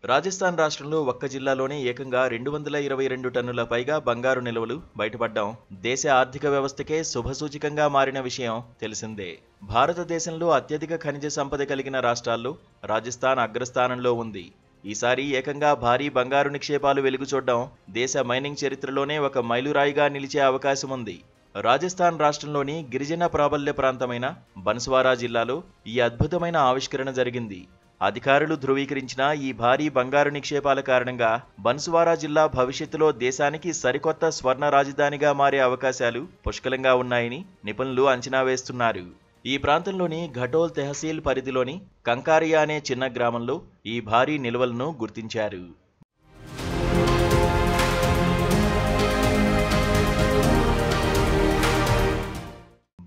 రాజస్థాన్ రాష్ట్రంలో ఒక్క జిల్లాలోనే ఏకంగా 222 టన్నుల పైగా బంగారు నిల్వలు బయటపడ్డం దేశ ఆర్థిక వ్యవస్థకే శుభసూచకంగా మారిన విషయం తెలిసిందే. భారతదేశంలో అత్యధిక ఖనిజ సంపద కలిగిన రాష్ట్రాల్లో రాజస్థాన్ అగ్రస్థానంలో ఉంది. ఈసారి ఏకంగా భారీ బంగారు నిక్షేపాలు వెలుగుచూడడం దేశ మైనింగ్ చరిత్రలోనే ఒక మైలురాయిగా నిలిచే అవకాశం ఉంది. రాజస్థాన్ రాష్ట్రంలోని గిరిజన ప్రాబల్య ప్రాంతమైన బన్స్వారా జిల్లాలో ఈ అద్భుతమైన ఆవిష్కరణ జరిగింది. అధికారులు ధృవీకరించిన ఈ భారీ బంగారు నిక్షేపాల కారణంగా బన్స్వారా జిల్లా భవిష్యత్తులో దేశానికి సరికొత్త స్వర్ణ రాజధానిగా మారే అవకాశాలు పుష్కలంగా ఉన్నాయని నిపుణులు అంచనా వేస్తున్నారు. ఈ ప్రాంతంలోని ఘటోల్ తెహసీల్ పరిధిలోని కంకారియా అనే చిన్న గ్రామంలో ఈ భారీ నిల్వలను గుర్తించారు.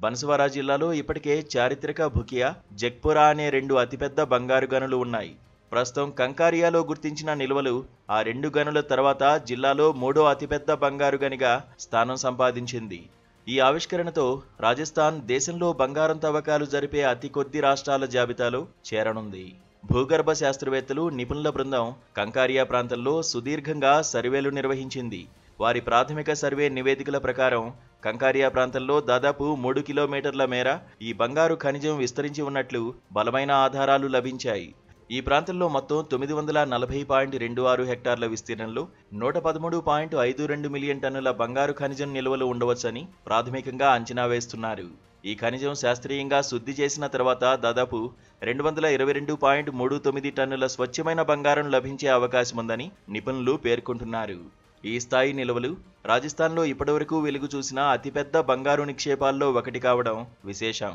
బన్స్వారా జిల్లాలో ఇప్పటికే చారిత్రక భుకియా, జగ్పురా అనే రెండు అతిపెద్ద బంగారు గనులు ఉన్నాయి. ప్రస్తుతం కంకారియాలో గుర్తించిన నిల్వలు ఆ రెండు గనుల తర్వాత జిల్లాలో మూడో అతిపెద్ద బంగారు గనిగా స్థానం సంపాదించింది. ఈ ఆవిష్కరణతో రాజస్థాన్ దేశంలో బంగారం తవ్వకాలు జరిపే అతి కొద్ది రాష్ట్రాల జాబితాలో చేరనుంది. భూగర్భ శాస్త్రవేత్తలు నిపుణుల బృందం కంకారియా ప్రాంతంలో సుదీర్ఘంగా సర్వేలు నిర్వహించింది. వారి ప్రాథమిక సర్వే నివేదికల ప్రకారం కంకారియా ప్రాంతంలో దాదాపు 3 కిలోమీటర్ల మేర ఈ బంగారు ఖనిజం విస్తరించి ఉన్నట్లు బలమైన ఆధారాలు లభించాయి. ఈ ప్రాంతంలో మొత్తం 940.26 హెక్టార్ల విస్తీర్ణంలో 113.52 మిలియన్ టన్నుల బంగారు ఖనిజం నిల్వలు ఉండవచ్చని ప్రాథమికంగా అంచనా వేస్తున్నారు. ఈ ఖనిజం శాస్త్రీయంగా శుద్ధి చేసిన తర్వాత దాదాపు 222.39 టన్నుల స్వచ్ఛమైన బంగారం లభించే అవకాశముందని నిపుణులు పేర్కొంటున్నారు. ఈ స్థాయి నిల్వలు రాజస్థాన్లో ఇప్పటివరకు వెలుగు చూసిన అతిపెద్ద బంగారు నిక్షేపాల్లో ఒకటి కావడం విశేషం.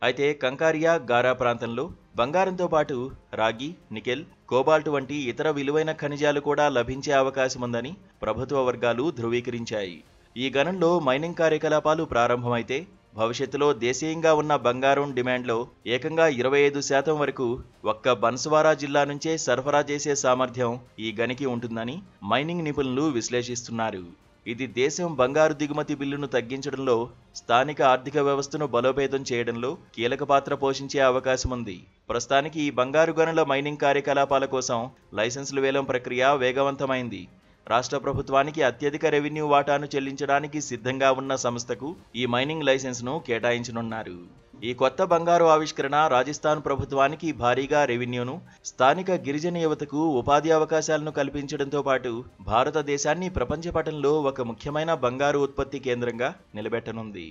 అయితే కంకారియా, గారా ప్రాంతంలో బంగారంతో పాటు రాగి, నికెల్, కోబాల్ట్ వంటి ఇతర విలువైన ఖనిజాలు కూడా లభించే అవకాశముందని ప్రభుత్వ వర్గాలు ధృవీకరించాయి. ఈ గనుల్లో మైనింగ్ కార్యకలాపాలు ప్రారంభమైతే భవిష్యత్తులో దేశీయంగా ఉన్న బంగారం డిమాండ్లో ఏకంగా 25% వరకు ఒక్క బన్స్వారా జిల్లా నుంచే సరఫరా చేసే సామర్థ్యం ఈ గనికి ఉంటుందని మైనింగ్ నిపుణులు విశ్లేషిస్తున్నారు. ఇది దేశం బంగారు దిగుమతి బిల్లును తగ్గించడంలో, స్థానిక ఆర్థిక వ్యవస్థను బలోపేతం చేయడంలో కీలక పాత్ర పోషించే అవకాశం ఉంది. ప్రస్తుతానికి ఈ బంగారు గనుల మైనింగ్ కార్యకలాపాల కోసం లైసెన్సుల వేలం ప్రక్రియ వేగవంతమైంది. రాష్ట్ర ప్రభుత్వానికి అత్యధిక రెవెన్యూ వాటాను చెల్లించడానికి సిద్ధంగా ఉన్న సంస్థకు ఈ మైనింగ్ లైసెన్స్ను కేటాయించనున్నారు. ఈ కొత్త బంగారు ఆవిష్కరణ రాజస్థాన్ ప్రభుత్వానికి భారీగా రెవెన్యూను, స్థానిక గిరిజన యువతకు ఉపాధి అవకాశాలను కల్పించడంతో పాటు భారతదేశాన్ని ప్రపంచ పటంలో ఒక ముఖ్యమైన బంగారు ఉత్పత్తి కేంద్రంగా నిలబెట్టనుంది.